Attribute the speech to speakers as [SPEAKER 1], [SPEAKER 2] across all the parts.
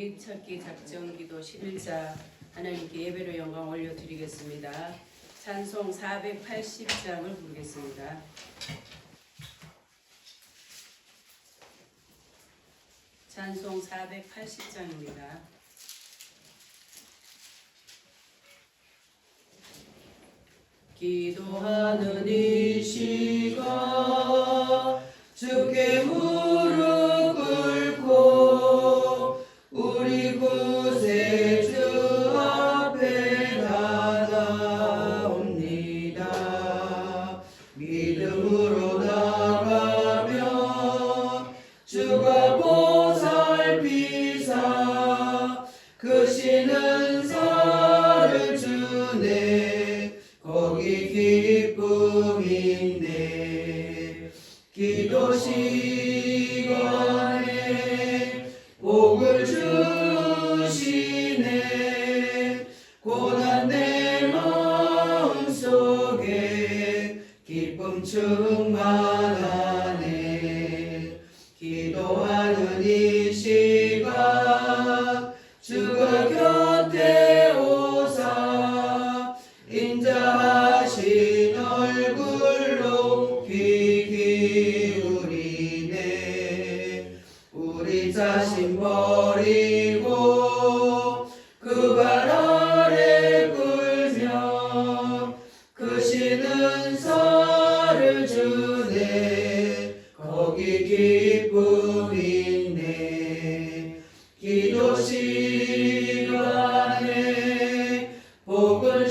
[SPEAKER 1] 찾기 작정기도 11자 하나님께 예배로 영광 올려드리겠습니다. 찬송 480장을 부르겠습니다. 찬송 480장입니다. 기도하는 이 시간 주께 무릎 꿇고 우리 구세주 앞에 나아옵니다. 믿음으로 나가며 주가 보살피사 크신 은사를 주네. 거기 기쁨인데 기도 시간에 복을 주시네. 고난 내 마음속에 기쁨 충만하네. 기도하는 이 시간 주가 곁에 오사 인자하신 얼굴로 귀 기울이네. 우리 자신 버리고 그 발 아래 굴며 크신 은사를 주네. 거기 기쁨이네. 기도 시간에 복을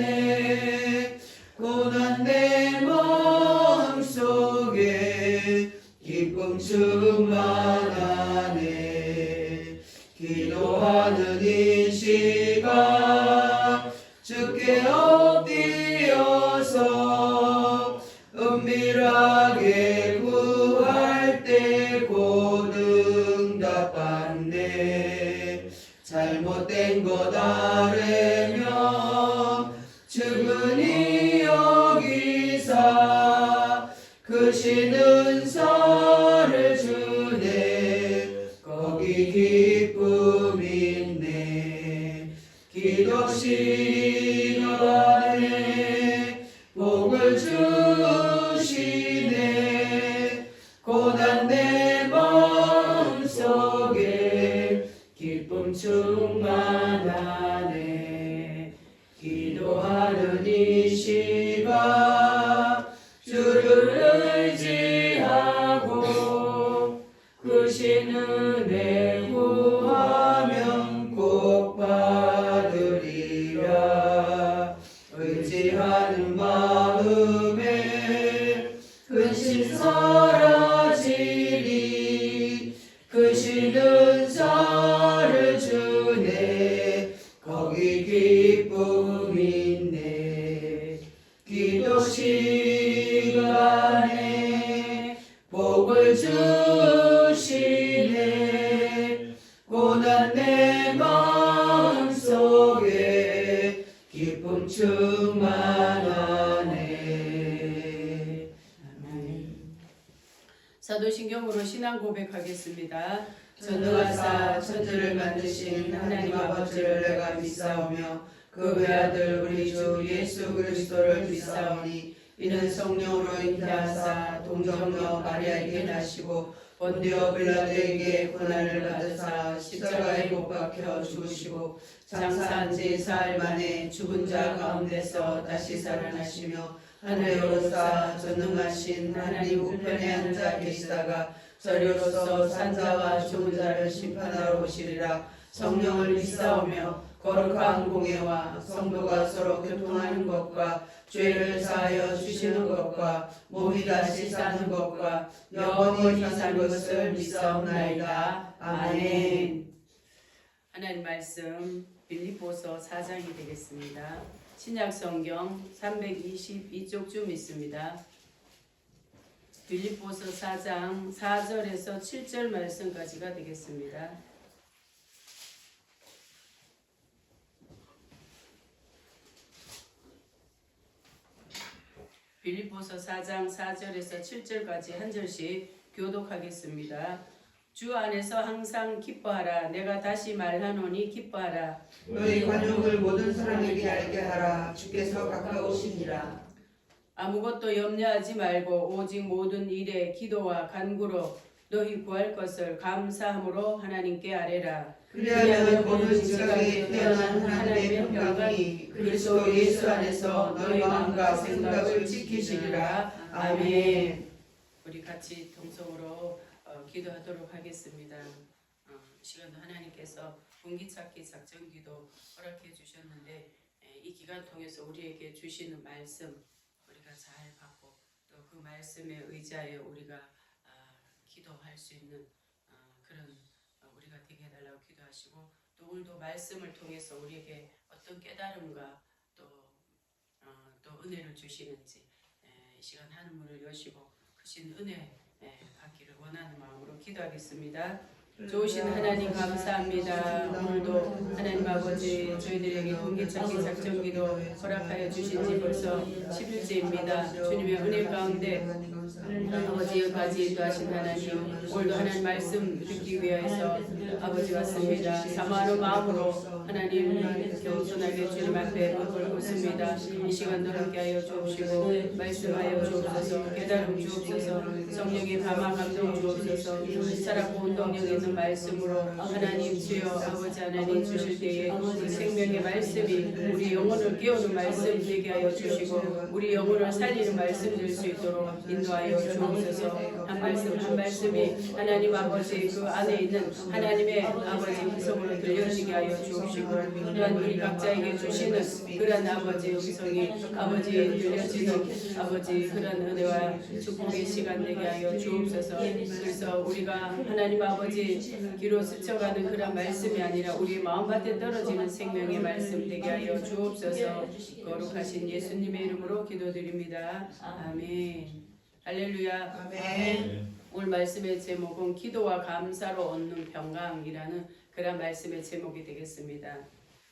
[SPEAKER 1] 주시네. 고난 내 마음속에 기쁨 충만하네. 기도하는 이 시간 주께 엎드려서 은밀하게 구할 때 곧 응답받네. 잘못된 것 아뢰며 측은히 여기사 크신 은사를 주네. 거기 기쁨이네. 기도 시간에 복을 주시네. 고난 내 마음속에 기쁨 충만하네. 기도하는 이 시간 주를 의지하고 크신 은혜 구하면 꼭 받으리라. 의지하는 마음에 근심 사라지리. 크신 은사를 주네. 거기 기쁨이네. 기도 시간에 복을 주시네. 고난 내 마음속에 기쁨 충만하네. 아멘. 사도신경으로 신앙 고백하겠습니다. 전능하사 천지를 만드신 하나님 아버지를 내가 믿사오며 그 외아들 우리 주 예수 그리스도를 믿사오니 이는 성령으로 잉태하사 동정녀 마리아에게 나시고 본디오 빌라도에게 고난을 받으사 십자가에 못 박혀 죽으시고 장사한 지 사흘 만에 죽은 자 가운데서 다시 살아나시며 하늘에 오르사 전능하신 하나님 우편에 앉아 계시다가 저리로서 산자와 죽은 자를 심판하러 오시리라. 성령을 믿사오며 거룩한 공예와 성도가 서로 교통하는 것과 죄를 사하여 주시는 것과 몸이 다시 사는 것과 영원히 사는 것을 믿사옵나이다. 아멘. 하나님 말씀 빌립보서 4장이 되겠습니다. 신약성경 322쪽쯤 있습니다. 빌립보서 4장 4절에서 7절 말씀까지가 되겠습니다. 빌립보서 4장 4절에서 7절까지 한 절씩 교독하겠습니다. 주 안에서 항상 기뻐하라. 내가 다시 말하노니 기뻐하라.
[SPEAKER 2] 너희 관용을 모든 사람에게 알게 하라. 주께서 가까우시니라.
[SPEAKER 1] 아무것도 염려하지 말고 오직 모든 일에 기도와 간구로 너희 구할 것을 감사함으로 하나님께 아뢰라.
[SPEAKER 2] 그리하면 모든 지각에 태어난 하나님의 평강이 그리스도 예수 안에서 너희 마음과 생각을 지키시리라. 아멘.
[SPEAKER 1] 우리 같이 동성으로 기도하도록 하겠습니다. 시간도 하나님께서 분기찾기 작전기도 허락해 주셨는데 이 기간 통해서 우리에게 주시는 말씀 우리가 잘 받고 또 그 말씀에 의지하여 우리가 기도할 수 있는 그런 우리가 되게 해달라고 기도하시고 또 오늘도 말씀을 통해서 우리에게 어떤 깨달음과 또 은혜를 주시는지 이 시간 하늘문을 여시고 크신 은혜 받기를 원하는 마음으로 기도하겠습니다. 좋으신 하나님 감사합니다. 오늘도 하나님 아버지 저희들에게 분기찾기 작전기도 허락하여 주신 지 벌써 10일째입니다. 주님의 은혜 가운데 아버지 여기까지 인도하신 하나님 오늘도 하나님 말씀 듣기 위해서 아버지 왔습니다. 사모하는 마음으로 하나님 겸손하게 주님 앞에 엎고 있습니다. 이 시간도 함께하여 주옵시고 말씀하여 주옵소서. 깨달음 주옵소서. 성령의 감화 감동 주옵소서. 살았고 운동력 있는 말씀으로 하나님 주여 아버지 하나님 주실 때에 그 생명의 말씀이 우리 영혼을 깨우는 말씀 되게 하여 주시고 우리 영혼을 살리는 말씀 될 수 있도록 인도하여 주옵소서. 한 말씀 한 말씀이 하나님 아버지 그 안에 있는 하나님의 아버지 음성으로 들려지게 하여 주옵시고 또한 우리 각자에게 주시는 그런 아버지 음성이 아버지 들려지는 아버지 그런 은혜와 축복의 시간 되게 하여 주옵소서. 그래서 우리가 하나님 아버지 귀로 스쳐가는 그런 말씀이 아니라 우리 마음밭에 떨어지는 생명의 말씀 되게 하여 주옵소서. 거룩하신 예수님의 이름으로 기도드립니다. 아멘. 할렐루야.
[SPEAKER 2] 아멘.
[SPEAKER 1] 오늘 말씀의 제목은 기도와 감사로 얻는 평강이라는 그런 말씀의 제목이 되겠습니다.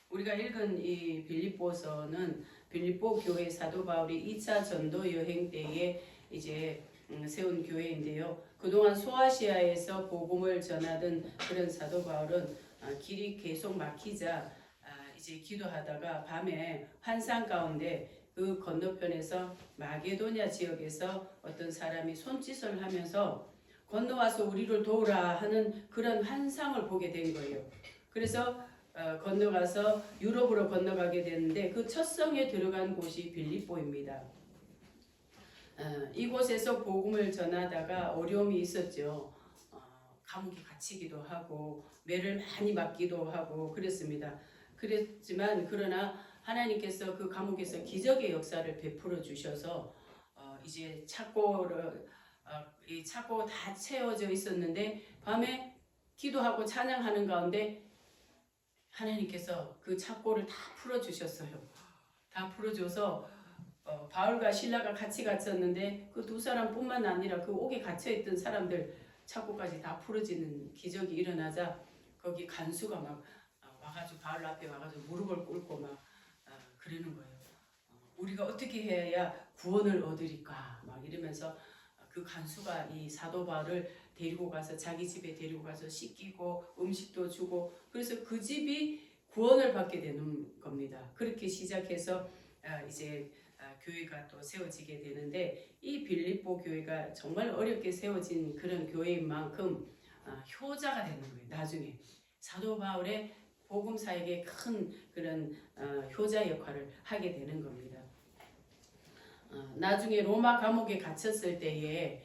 [SPEAKER 1] 우리가 읽은 이 빌립보서는 빌립보 교회 사도 바울이 2차 전도 여행 때에 이제 세운 교회인데요. 그동안 소아시아에서 복음을 전하던 그런 사도 바울은 길이 계속 막히자 이제 기도하다가 밤에 환상 가운데 그 건너편에서 마게도냐 지역에서 어떤 사람이 손짓을 하면서 건너와서 우리를 도우라 하는 그런 환상을 보게 된 거예요. 그래서 건너가서 유럽으로 건너가게 됐는데 그 첫 성에 들어간 곳이 빌립보입니다. 이곳에서 복음을 전하다가 어려움이 있었죠. 감옥에 갇히기도 하고 매를 많이 맞기도 하고 그랬습니다. 그랬지만 그러나 하나님께서 그 감옥에서 기적의 역사를 베풀어 주셔서 이제 이 창고 다 채워져 있었는데 밤에 기도하고 찬양하는 가운데 하나님께서 그 창고를 다 풀어 주셨어요. 다 풀어줘서 바울과 실라가 같이 갇혔는데 그 두 사람뿐만 아니라 그 옥에 갇혀있던 사람들 창고까지 다 풀어지는 기적이 일어나자 거기 간수가 막 와가지고 바울 앞에 와가지고 무릎을 꿇고 막 그러는 거예요. 우리가 어떻게 해야 구원을 얻으리까 막 이러면서 그 간수가 이 사도 바울을 데리고 가서 자기 집에 데리고 가서 씻기고 음식도 주고 그래서 그 집이 구원을 받게 되는 겁니다. 그렇게 시작해서 이제 교회가 또 세워지게 되는데 이 빌립보 교회가 정말 어렵게 세워진 그런 교회인 만큼 효자가 되는 거예요. 나중에 사도 바울의 복음 사역에 큰 그런 효자 역할을 하게 되는 겁니다. 나중에 로마 감옥에 갇혔을 때에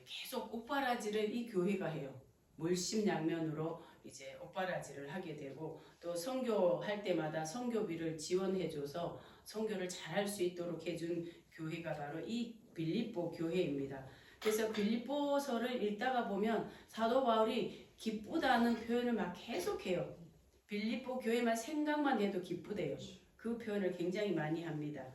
[SPEAKER 1] 계속 옥바라지를 이 교회가 해요. 물심양면으로 이제 옥바라지를 하게 되고 또 선교할 때마다 선교비를 지원해줘서 선교를 잘할 수 있도록 해준 교회가 바로 이 빌립보 교회입니다. 그래서 빌립보서를 읽다가 보면 사도 바울이 기쁘다는 표현을 막 계속해요. 빌립보 교회만 생각만 해도 기쁘대요. 그 표현을 굉장히 많이 합니다.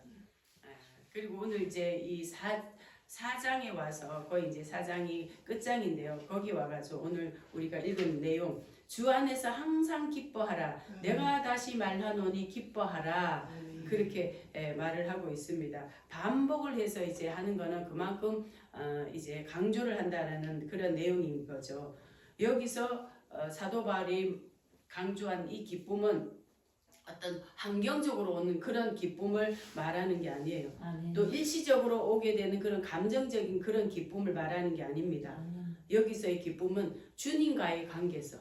[SPEAKER 1] 그리고 오늘 이제 이 4장에 와서 거의 이제 4장이 끝장인데요. 거기 와가지고 오늘 우리가 읽은 내용 주 안에서 항상 기뻐하라. 내가 다시 말하노니 기뻐하라. 그렇게 말을 하고 있습니다. 반복을 해서 이제 하는 거는 그만큼 이제 강조를 한다는 그런 내용인 거죠. 여기서 사도 바울이 강조한 이 기쁨은 어떤 환경적으로 오는 그런 기쁨을 말하는 게 아니에요.
[SPEAKER 3] 아멘.
[SPEAKER 1] 또 일시적으로 오게 되는 그런 감정적인 그런 기쁨을 말하는 게 아닙니다.
[SPEAKER 3] 아멘.
[SPEAKER 1] 여기서의 기쁨은 주님과의 관계에서,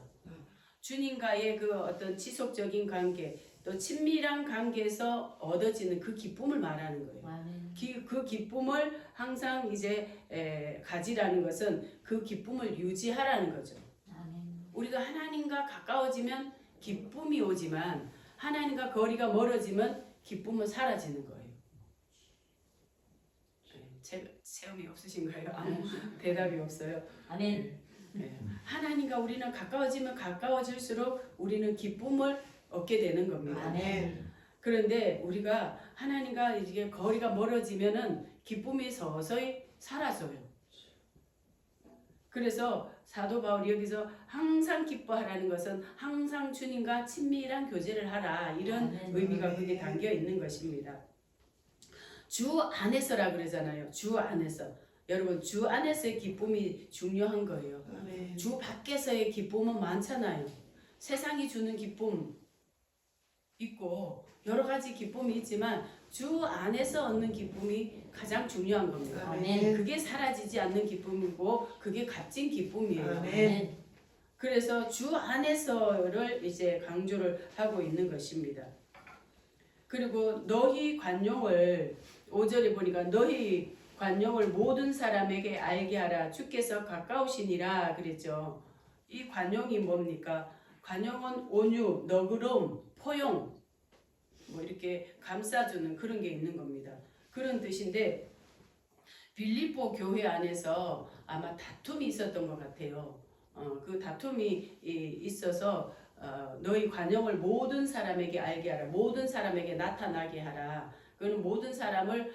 [SPEAKER 1] 주님과의 그 어떤 지속적인 관계, 또 친밀한 관계에서 얻어지는 그 기쁨을 말하는 거예요.
[SPEAKER 3] 아멘.
[SPEAKER 1] 그 기쁨을 항상 이제 가지라는 것은 그 기쁨을 유지하라는 거죠.
[SPEAKER 3] 아멘.
[SPEAKER 1] 우리가 하나님과 가까워지면 기쁨이 오지만 하나님과 거리가 멀어지면 기쁨은 사라지는 거예요. 체험이 없으신가요? 아무 대답이 없어요.
[SPEAKER 3] 아멘.
[SPEAKER 1] 하나님과 우리는 가까워지면 가까워질수록 우리는 기쁨을 얻게 되는 겁니다.
[SPEAKER 3] 아멘.
[SPEAKER 1] 그런데 우리가 하나님과 이게 거리가 멀어지면은 기쁨이 서서히 사라져요. 그래서 사도 바울이 여기서 항상 기뻐하라는 것은 항상 주님과 친밀한 교제를 하라, 이런
[SPEAKER 3] 아멘.
[SPEAKER 1] 의미가 거기에 담겨 있는 것입니다. 주 안에서라 그러잖아요. 주 안에서. 여러분, 주 안에서의 기쁨이 중요한 거예요.
[SPEAKER 2] 아멘.
[SPEAKER 1] 주 밖에서의 기쁨은 많잖아요. 세상이 주는 기쁨 있고 여러 가지 기쁨이 있지만 주 안에서 얻는 기쁨이 가장 중요한 겁니다.
[SPEAKER 3] 아멘.
[SPEAKER 1] 그게 사라지지 않는 기쁨이고 그게 값진 기쁨이에요.
[SPEAKER 2] 아멘.
[SPEAKER 1] 그래서 주 안에서를 이제 강조를 하고 있는 것입니다. 그리고 너희 관용을 5절에 보니까 너희 관용을 모든 사람에게 알게 하라, 주께서 가까우시니라 그랬죠. 이 관용이 뭡니까? 관용은 온유, 너그러움, 포용, 뭐 이렇게 감싸주는 그런 게 있는 겁니다. 그런 뜻인데 빌립보 교회 안에서 아마 다툼이 있었던 것 같아요. 그 다툼이 있어서 너희 관용을 모든 사람에게 알게 하라, 모든 사람에게 나타나게 하라. 그는 모든 사람을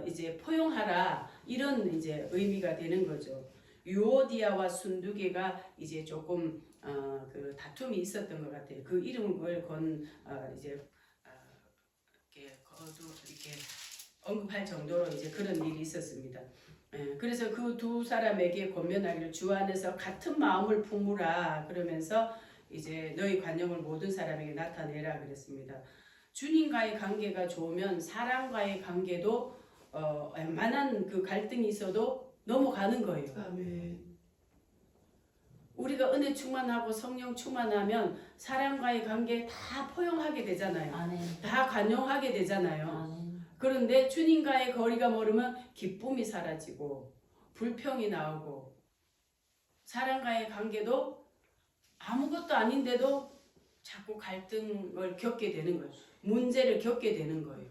[SPEAKER 1] 이제 포용하라, 이런 이제 의미가 되는 거죠. 유오디아와 순두개가 이제 조금 그 다툼이 있었던 것 같아요. 그 이름을 이제 이렇게 언급할 정도로 이제 그런 일이 있었습니다. 그래서 그 두 사람에게 권면하기를 주 안에서 같은 마음을 품으라 그러면서 이제 너희 관용을 모든 사람에게 나타내라 그랬습니다. 주님과의 관계가 좋으면 사람과의 관계도 웬만한 그 갈등이 있어도 넘어가는 거예요.
[SPEAKER 2] 아멘.
[SPEAKER 1] 우리가 은혜 충만하고 성령 충만하면 사람과의 관계 다 포용하게 되잖아요.
[SPEAKER 3] 아멘.
[SPEAKER 1] 다 관용하게 되잖아요.
[SPEAKER 3] 아멘.
[SPEAKER 1] 그런데 주님과의 거리가 멀으면 기쁨이 사라지고 불평이 나오고 사람과의 관계도 아무것도 아닌데도 자꾸 갈등을 겪게 되는 거예요. 문제를 겪게 되는 거예요.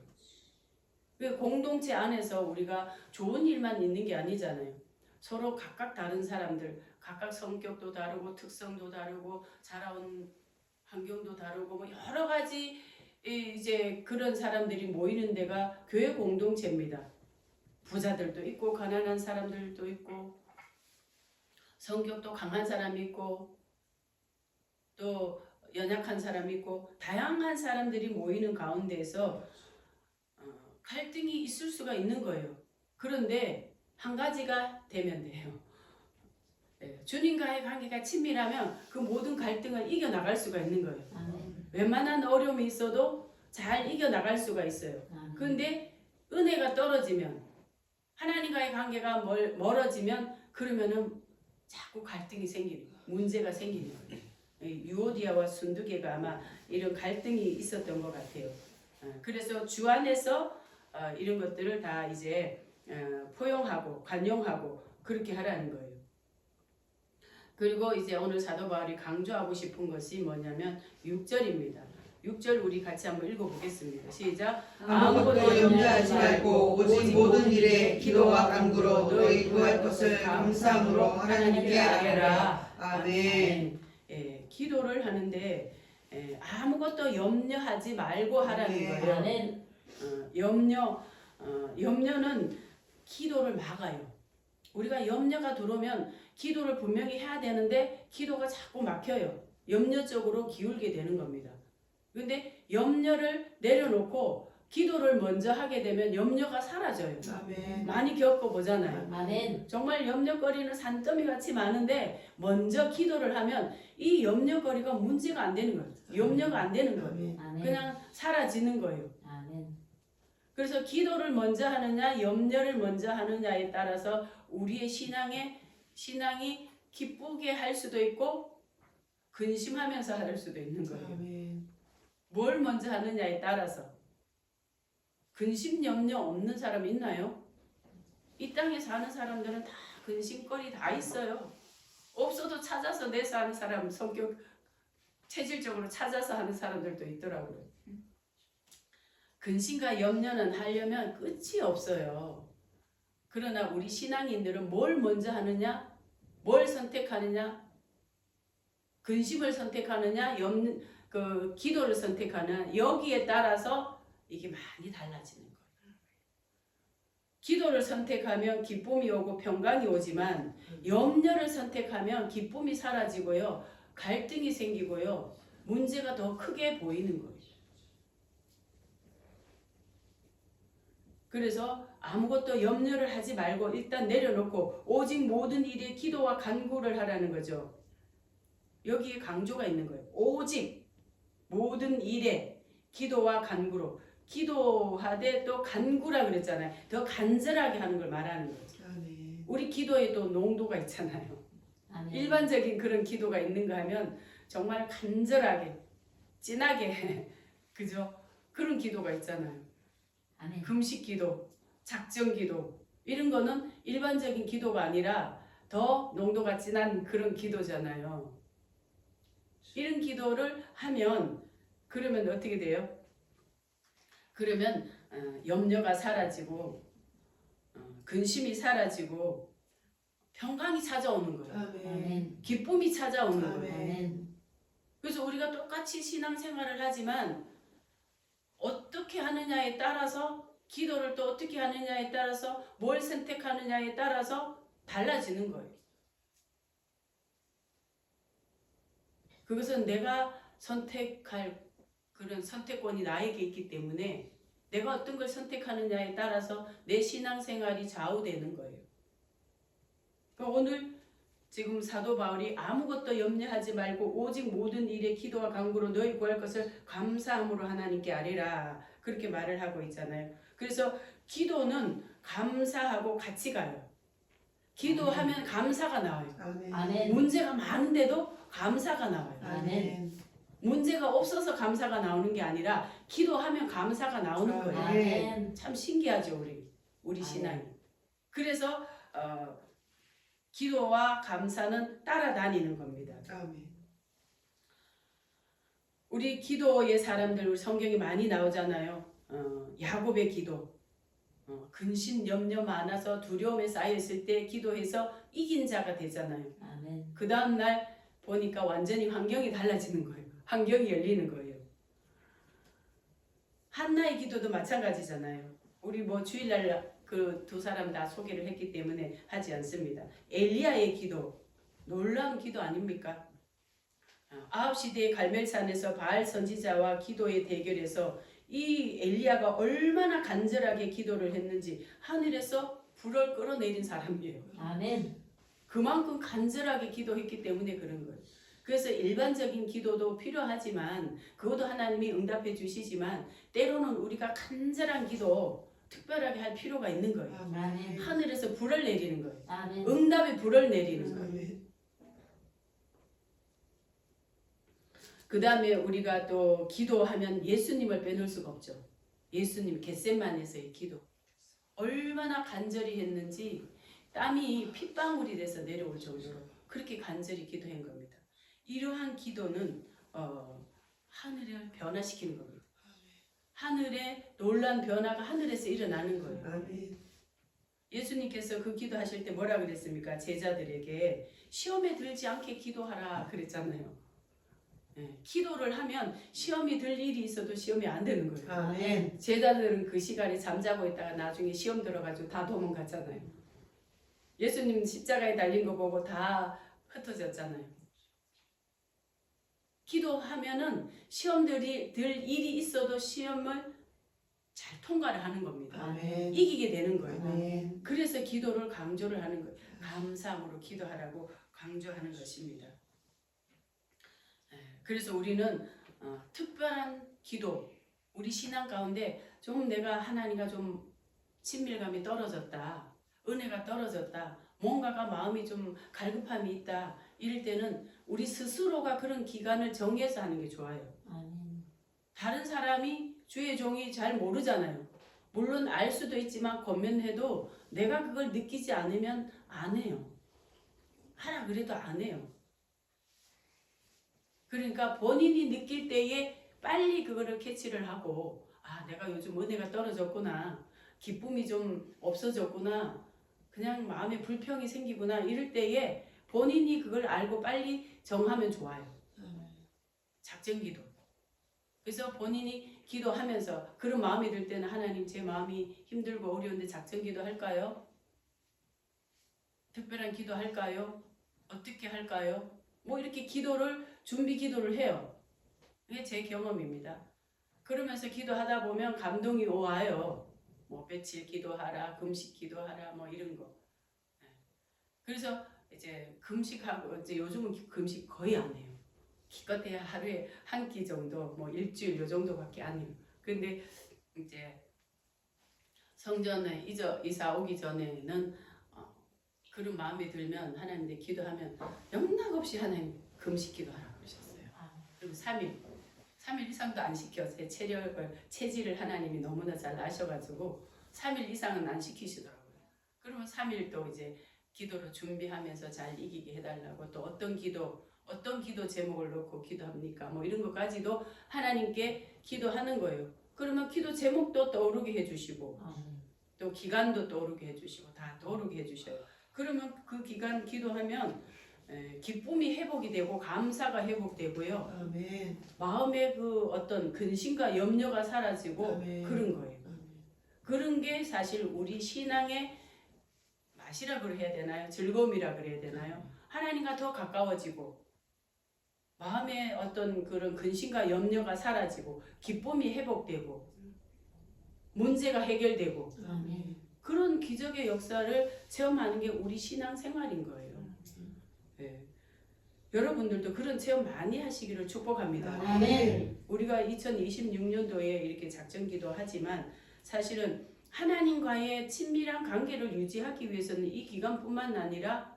[SPEAKER 1] 공동체 안에서 우리가 좋은 일만 있는 게 아니잖아요. 서로 각각 다른 사람들, 각각 성격도 다르고 특성도 다르고 자라온 환경도 다르고 뭐 여러 가지 이제 그런 사람들이 모이는 데가 교회 공동체입니다. 부자들도 있고 가난한 사람들도 있고 성격도 강한 사람이 있고 또 연약한 사람이 있고 다양한 사람들이 모이는 가운데에서 갈등이 있을 수가 있는 거예요. 그런데 한 가지가 되면 돼요. 주님과의 관계가 친밀하면 그 모든 갈등을 이겨나갈 수가 있는 거예요.
[SPEAKER 3] 아멘.
[SPEAKER 1] 웬만한 어려움이 있어도 잘 이겨나갈 수가 있어요.
[SPEAKER 3] 아멘.
[SPEAKER 1] 그런데 은혜가 떨어지면 하나님과의 관계가 멀어지면 그러면은 자꾸 갈등이 생기는 거예요. 문제가 생기는 거예요. 유오디아와 순두개가 아마 이런 갈등이 있었던 것 같아요. 그래서 주 안에서 이런 것들을 다 이제 포용하고 관용하고 그렇게 하라는 거예요. 그리고 이제 오늘 사도 바울이 강조하고 싶은 것이 뭐냐면 6절입니다. 6절 우리 같이 한번 읽어보겠습니다. 시작.
[SPEAKER 2] 아무것도 염려하지 말고 오직 모든 일에 기도와 간구로 너희 구할 것을 감사함으로 하나님께 아뢰라. 아멘.
[SPEAKER 1] 기도를 하는데 아무것도 염려하지 말고 하라는 거예요.
[SPEAKER 3] 아멘.
[SPEAKER 1] 염려는 기도를 막아요. 우리가 염려가 들어오면 기도를 분명히 해야 되는데 기도가 자꾸 막혀요. 염려 쪽으로 기울게 되는 겁니다. 그런데 염려를 내려놓고 기도를 먼저 하게 되면 염려가 사라져요.
[SPEAKER 2] 아멘.
[SPEAKER 1] 많이 겪어보잖아요.
[SPEAKER 3] 아멘.
[SPEAKER 1] 정말 염려거리는 산더미 같이 많은데 먼저 기도를 하면 이 염려거리가 문제가 안 되는 거예요. 염려가 안 되는 거예요.
[SPEAKER 2] 아멘.
[SPEAKER 3] 아멘.
[SPEAKER 1] 그냥 사라지는 거예요.
[SPEAKER 3] 아멘.
[SPEAKER 1] 그래서 기도를 먼저 하느냐 염려를 먼저 하느냐에 따라서 우리의 신앙이 기쁘게 할 수도 있고 근심하면서 할 수도 있는 거예요.
[SPEAKER 2] 아멘.
[SPEAKER 1] 뭘 먼저 하느냐에 따라서. 근심 염려 없는 사람 있나요? 이 땅에 사는 사람들은 다 근심거리 다 있어요. 없어도 찾아서 내서 하는 사람, 성격 체질적으로 찾아서 하는 사람들도 있더라고요. 근심과 염려는 하려면 끝이 없어요. 그러나 우리 신앙인들은 뭘 먼저 하느냐, 뭘 선택하느냐, 근심을 선택하느냐, 기도를 선택하느냐, 여기에 따라서 이게 많이 달라지는 거예요. 기도를 선택하면 기쁨이 오고 평강이 오지만 염려를 선택하면 기쁨이 사라지고요. 갈등이 생기고요. 문제가 더 크게 보이는 거예요. 그래서 아무것도 염려를 하지 말고 일단 내려놓고 오직 모든 일에 기도와 간구를 하라는 거죠. 여기에 강조가 있는 거예요. 오직 모든 일에 기도와 간구로. 기도하되 또 간구라 그랬잖아요. 더 간절하게 하는 걸 말하는 거죠.
[SPEAKER 2] 아멘.
[SPEAKER 1] 우리 기도에도 농도가 있잖아요.
[SPEAKER 3] 아멘.
[SPEAKER 1] 일반적인 그런 기도가 있는가 하면 정말 간절하게 진하게 그죠? 그런 기도가 있잖아요.
[SPEAKER 3] 아멘.
[SPEAKER 1] 금식 기도, 작정 기도 이런 거는 일반적인 기도가 아니라 더 농도가 진한 그런 기도잖아요. 이런 기도를 하면 그러면 어떻게 돼요? 그러면 염려가 사라지고 근심이 사라지고 평강이 찾아오는 거예요.
[SPEAKER 2] 아멘.
[SPEAKER 3] 아멘.
[SPEAKER 1] 기쁨이 찾아오는
[SPEAKER 2] 아멘.
[SPEAKER 1] 거예요.
[SPEAKER 3] 아멘.
[SPEAKER 1] 그래서 우리가 똑같이 신앙생활을 하지만 어떻게 하느냐에 따라서 기도를 또 어떻게 하느냐에 따라서 뭘 선택하느냐에 따라서 달라지는 거예요. 그것은 내가 선택할 그런 선택권이 나에게 있기 때문에 내가 어떤 걸 선택하느냐에 따라서 내 신앙생활이 좌우되는 거예요. 그러니까 오늘 지금 사도 바울이 아무것도 염려하지 말고 오직 모든 일에 기도와 간구로 너희 구할 것을 감사함으로 하나님께 아뢰라 그렇게 말을 하고 있잖아요. 그래서 기도는 감사하고 같이 가요. 기도하면 감사가 나와요.
[SPEAKER 2] 아멘.
[SPEAKER 3] 아멘.
[SPEAKER 1] 문제가 많은데도 감사가 나와요.
[SPEAKER 2] 아멘.
[SPEAKER 1] 문제가 없어서 감사가 나오는 게 아니라 기도하면 감사가 나오는 거예요.
[SPEAKER 3] 아멘.
[SPEAKER 1] 참 신기하죠, 우리
[SPEAKER 3] 아멘.
[SPEAKER 1] 신앙이. 그래서 기도와 감사는 따라다니는 겁니다.
[SPEAKER 2] 아멘.
[SPEAKER 1] 우리 기도의 사람들 우리 성경에 많이 나오잖아요. 야곱의 기도. 근심 염려 많아서 두려움에 쌓여 있을 때 기도해서 이긴 자가 되잖아요.
[SPEAKER 3] 아멘.
[SPEAKER 1] 그 다음 날 보니까 완전히 환경이 달라지는 거예요. 환경이 열리는 거예요. 한나의 기도도 마찬가지잖아요. 우리 뭐 주일날 그 두 사람 다 소개를 했기 때문에 하지 않습니다. 엘리야의 기도, 놀라운 기도 아닙니까? 9시대의 갈멜산에서 바알 선지자와 기도의 대결에서 이 엘리야가 얼마나 간절하게 기도를 했는지 하늘에서 불을 끌어내린 사람이에요.
[SPEAKER 3] 아멘.
[SPEAKER 1] 그만큼 간절하게 기도했기 때문에 그런 거예요. 그래서 일반적인 기도도 필요하지만 그것도 하나님이 응답해 주시지만 때로는 우리가 간절한 기도 특별하게 할 필요가 있는 거예요.
[SPEAKER 3] 아멘.
[SPEAKER 1] 하늘에서 불을 내리는 거예요.
[SPEAKER 3] 아멘.
[SPEAKER 1] 응답의 불을 내리는 거예요.
[SPEAKER 2] 아멘.
[SPEAKER 1] 그 다음에 우리가 또 기도하면 예수님을 빼놓을 수가 없죠. 예수님 겟세마네에서의 기도. 얼마나 간절히 했는지 땀이 핏방울이 돼서 내려올 정도로 그렇게 간절히 기도한 겁니다. 이러한 기도는 하늘을 변화시키는 겁니다. 하늘의 놀란 변화가 하늘에서 일어나는 거예요.
[SPEAKER 2] 아멘.
[SPEAKER 1] 예수님께서 그 기도하실 때 뭐라 그랬습니까? 제자들에게 시험에 들지 않게 기도하라 그랬잖아요. 기도를 하면 시험이 들 일이 있어도 시험이 안 되는 거예요.
[SPEAKER 2] 아멘.
[SPEAKER 1] 제자들은 그 시간에 잠자고 있다가 나중에 시험 들어가지고 다 도망갔잖아요. 예수님 십자가에 달린 거 보고 다 흩어졌잖아요. 기도하면은 시험 들 일이 있어도 시험을 잘 잘 통과를 하는 겁니다.
[SPEAKER 2] 아멘.
[SPEAKER 1] 이기게 되는 거예요.
[SPEAKER 2] 아멘.
[SPEAKER 1] 그래서 기도를 강조를 하는 거예요. 감사함으로 기도하라고 강조하는 것입니다. 그래서 우리는 특별한 기도, 우리 신앙 가운데 좀 내가 하나님과 좀 친밀감이 떨어졌다, 은혜가 떨어졌다, 뭔가가 마음이 좀 갈급함이 있다, 이럴 때는 우리 스스로가 그런 기간을 정해서 하는 게 좋아요.
[SPEAKER 3] 아멘.
[SPEAKER 1] 다른 사람이 주의 종이 잘 모르잖아요. 물론 알 수도 있지만 권면해도 내가 그걸 느끼지 않으면 안 해요. 하라 그래도 안 해요. 그러니까 본인이 느낄 때에 빨리 그거를 캐치를 하고, 아, 내가 요즘 은혜가 떨어졌구나, 기쁨이 좀 없어졌구나, 그냥 마음에 불평이 생기구나, 이럴 때에 본인이 그걸 알고 빨리 정하면 좋아요. 작전기도. 그래서 본인이 기도하면서 그런 마음이 들 때는 하나님, 제 마음이 힘들고 어려운데 작전기도 할까요? 특별한 기도 할까요? 어떻게 할까요? 뭐 이렇게 기도를 준비 기도를 해요. 이게 제 경험입니다. 그러면서 기도하다 보면 감동이 와요. 뭐 며칠 기도하라, 금식 기도하라, 뭐 이런 거. 그래서 이제 금식하고, 이제 요즘은 금식 거의 안 해요. 기껏해야 하루에 한 끼 정도, 뭐 일주일 요 정도밖에 안 해요. 근데 이제 성전에 이사 오기 전에는 그런 마음이 들면 하나님께 기도하면 영락없이 하나님 금식 기도하라 그러셨어요. 그리고 3일 이상도 안 시켜. 제 체질을 하나님이 너무나 잘 아셔가지고 3일 이상은 안 시키시더라고요. 그러면 3일 또 이제 기도로 준비하면서 잘 이기게 해달라고, 또 어떤 기도 제목을 놓고 기도합니까? 뭐 이런 것까지도 하나님께 기도하는 거예요. 그러면 기도 제목도 떠오르게 해주시고, 또 기간도 떠오르게 해주시고, 다 떠오르게 해주셔요. 그러면 그 기간 기도하면 기쁨이 회복이 되고 감사가 회복되고요.
[SPEAKER 2] 아멘.
[SPEAKER 1] 마음의 그 어떤 근심과 염려가 사라지고
[SPEAKER 2] 아멘.
[SPEAKER 1] 그런 거예요. 그런 게 사실 우리 신앙의 맛이라 그래야 되나요? 즐거움이라 그래야 되나요? 하나님과 더 가까워지고 마음의 어떤 그런 근심과 염려가 사라지고 기쁨이 회복되고 문제가 해결되고
[SPEAKER 3] 아멘.
[SPEAKER 1] 그런 기적의 역사를 체험하는 게 우리 신앙 생활인 거예요. 네. 여러분들도 그런 체험 많이 하시기를 축복합니다.
[SPEAKER 3] 아멘.
[SPEAKER 1] 우리가 2026년도에 이렇게 작전기도 하지만 사실은 하나님과의 친밀한 관계를 유지하기 위해서는 이 기간뿐만 아니라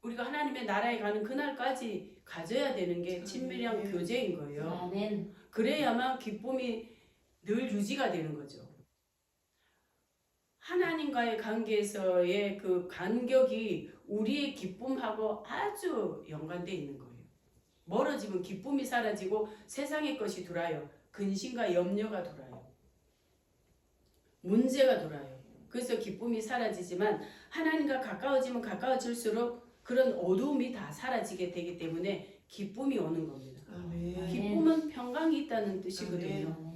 [SPEAKER 1] 우리가 하나님의 나라에 가는 그날까지 가져야 되는 게 친밀한 교제인 거예요.
[SPEAKER 3] 아멘.
[SPEAKER 1] 그래야만 기쁨이 늘 유지가 되는 거죠. 하나님과의 관계에서의 그 간격이 우리의 기쁨하고 아주 연관되어 있는 거예요. 멀어지면 기쁨이 사라지고 세상의 것이 돌아요. 근심과 염려가 돌아요. 문제가 돌아요. 그래서 기쁨이 사라지지만 하나님과 가까워지면 가까워질수록 그런 어두움이 다 사라지게 되기 때문에 기쁨이 오는 겁니다.
[SPEAKER 2] 아멘.
[SPEAKER 1] 기쁨은 평강이 있다는 뜻이거든요.
[SPEAKER 3] 아멘.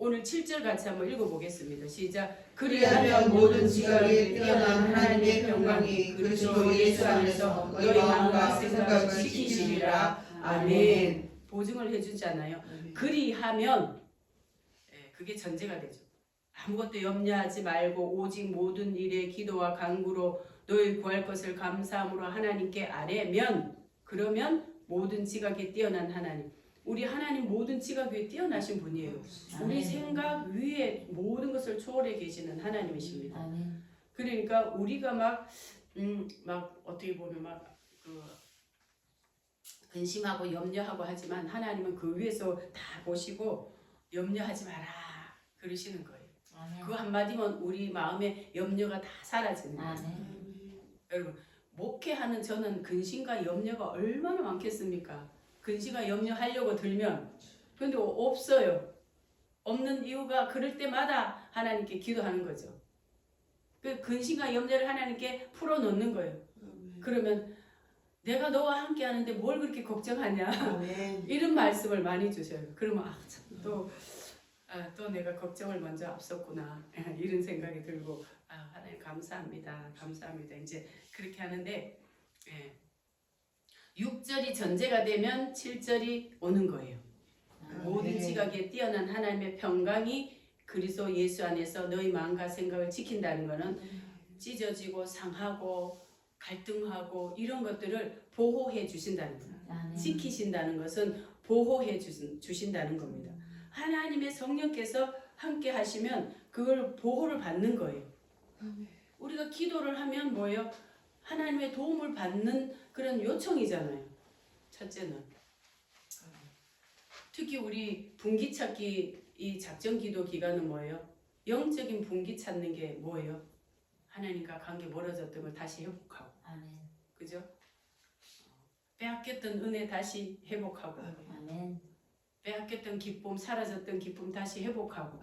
[SPEAKER 1] 오늘 7절 같이 한번 읽어보겠습니다. 시작.
[SPEAKER 2] 그리하면 모든 지각에 뛰어난 하나님의 평강이 그리스도 예수 안에서 너희 마음과 생각을 지키시리라. 아멘.
[SPEAKER 1] 보증을 해주잖아요. 그리하면 그게 전제가 되죠. 아무것도 염려하지 말고 오직 모든 일에 기도와 간구로 너희 구할 것을 감사함으로 하나님께 아뢰면, 그러면 모든 지각에 뛰어난 하나님, 우리 하나님 모든 지각 위에 뛰어나신 분이에요. 우리
[SPEAKER 3] 아멘.
[SPEAKER 1] 생각 위에 모든 것을 초월해 계시는 하나님이십니다.
[SPEAKER 3] 아멘.
[SPEAKER 1] 그러니까 우리가 막 어떻게 보면 그 근심하고 염려하고 하지만 하나님은 그 위에서 다 보시고 염려하지 마라 그러시는 거예요.
[SPEAKER 3] 아멘.
[SPEAKER 1] 그 한마디면 우리 마음의 염려가 다 사라지는 거예요.
[SPEAKER 3] 아멘.
[SPEAKER 1] 여러분, 목회하는 저는 근심과 염려가 얼마나 많겠습니까? 근심과 염려하려고 들면 근데 없어요. 없는 이유가 그럴 때마다 하나님께 기도하는 거죠. 그 근심과 염려를 하나님께 풀어놓는 거예요. 그러면 내가 너와 함께 하는데 뭘 그렇게 걱정하냐.
[SPEAKER 2] 아멘.
[SPEAKER 1] 이런 말씀을 많이 주셔요. 그러면 또 내가 걱정을 먼저 앞섰구나. 이런 생각이 들고 하나님 감사합니다. 감사합니다. 이제 그렇게 하는데 6절이 전제가 되면 7절이 오는 거예요. 모든 지각에 뛰어난 하나님의 평강이 그리스도 예수 안에서 너희 마음과 생각을 지킨다는 것은 찢어지고 상하고 갈등하고 이런 것들을 보호해 주신다는 거예요.
[SPEAKER 3] 아멘.
[SPEAKER 1] 지키신다는 것은 보호해 주신다는 겁니다. 하나님의 성령께서 함께 하시면 그걸 보호를 받는 거예요. 우리가 기도를 하면 뭐예요? 하나님의 도움을 받는 그런 요청이잖아요. 첫째는. 특히 우리 분기 찾기 이 작전 기도 기간은 뭐예요? 영적인 분기 찾는 게 뭐예요? 하나님과 관계 멀어졌던 걸 다시 회복하고.
[SPEAKER 3] 아멘.
[SPEAKER 1] 그죠? 빼앗겼던 은혜 다시 회복하고.
[SPEAKER 3] 아멘.
[SPEAKER 1] 빼앗겼던 기쁨, 사라졌던 기쁨 다시 회복하고.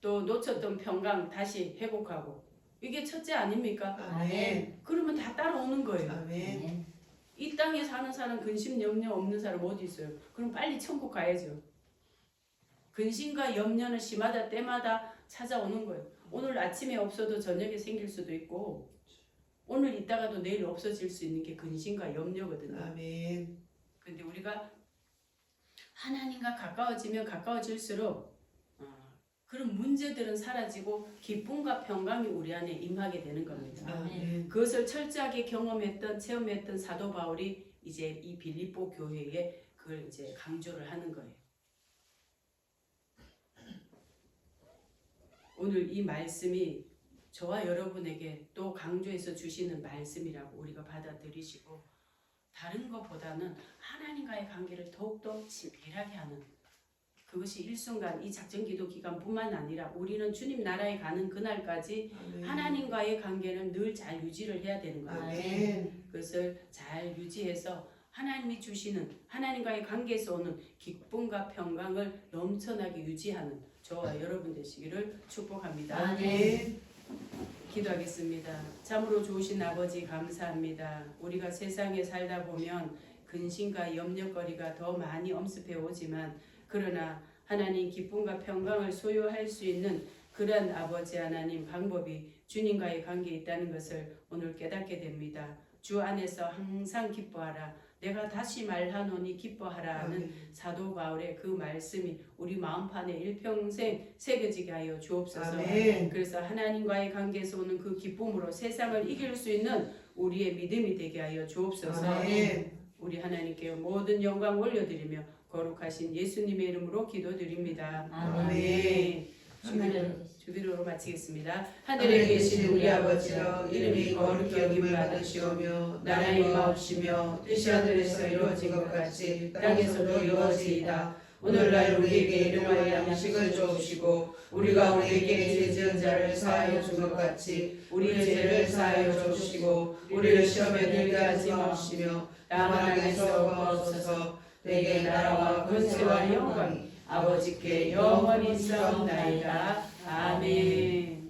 [SPEAKER 1] 또 놓쳤던 평강 다시 회복하고. 이게 첫째 아닙니까?
[SPEAKER 2] 아멘.
[SPEAKER 1] 그러면 다 따라오는 거예요.
[SPEAKER 2] 아멘.
[SPEAKER 3] 아멘.
[SPEAKER 1] 이 땅에 사는 사람 근심 염려 없는 사람 어디 있어요? 그럼 빨리 천국 가야죠. 근심과 염려는 시마다 때마다 찾아오는 거예요. 오늘 아침에 없어도 저녁에 생길 수도 있고 오늘 있다가도 내일 없어질 수 있는 게 근심과 염려거든요.
[SPEAKER 2] 아멘.
[SPEAKER 1] 근데 우리가 하나님과 가까워지면 가까워질수록 그런 문제들은 사라지고 기쁨과 평강이 우리 안에 임하게 되는 겁니다.
[SPEAKER 2] 아멘.
[SPEAKER 1] 그것을 철저하게 경험했던 체험했던 사도 바울이 이제 이 빌립보 교회에 그걸 이제 강조를 하는 거예요. 오늘 이 말씀이 저와 여러분에게 또 강조해서 주시는 말씀이라고 우리가 받아들이시고 다른 것보다는 하나님과의 관계를 더욱더 친밀하게 하는 그것이 일순간 이 작전기도 기간뿐만 아니라 우리는 주님 나라에 가는 그날까지 하나님과의 관계는 늘 잘 유지를 해야 되는 거예요.
[SPEAKER 2] 아멘.
[SPEAKER 1] 그것을 잘 유지해서 하나님이 주시는 하나님과의 관계에서 오는 기쁨과 평강을 넘쳐나게 유지하는 저와 여러분 되시기를 축복합니다.
[SPEAKER 2] 아멘.
[SPEAKER 1] 기도하겠습니다. 참으로 좋으신 아버지 감사합니다. 우리가 세상에 살다 보면 근심과 염려거리가 더 많이 엄습해 오지만 그러나 하나님 기쁨과 평강을 소유할 수 있는 그런 아버지 하나님 방법이 주님과의 관계에 있다는 것을 오늘 깨닫게 됩니다. 주 안에서 항상 기뻐하라. 내가 다시 말하노니 기뻐하라 하는 사도 바울의 그 말씀이 우리 마음판에 일평생 새겨지게 하여 주옵소서.
[SPEAKER 2] 아멘.
[SPEAKER 1] 그래서 하나님과의 관계에서 오는 그 기쁨으로 세상을 이길 수 있는 우리의 믿음이 되게 하여 주옵소서.
[SPEAKER 2] 아멘.
[SPEAKER 1] 우리 하나님께 모든 영광 올려드리며 거룩하신 예수님의 이름으로 기도드립니다.
[SPEAKER 3] 아멘.
[SPEAKER 1] 주기도로 마치겠습니다.
[SPEAKER 2] 하늘에 계신 우리 아버지여 이름이 거룩히 여김을 받으시오며 나라의 임하옵시며 뜻이 하늘에서 이루어진 것 같이 땅에서도 이루어지이다. 오늘날 우리에게 일용할 양식을 주옵시고 우리가 우리에게 죄 지은 자를 사하여 준 것 같이 우리의 죄를 사하여 주옵시고 우리를 시험에 들게 하지 마옵시며 다만 악에서 구하옵소서. 내게 나라와 권세와 영광이 아버지께 영원히 있사옵나이다.
[SPEAKER 1] 아멘.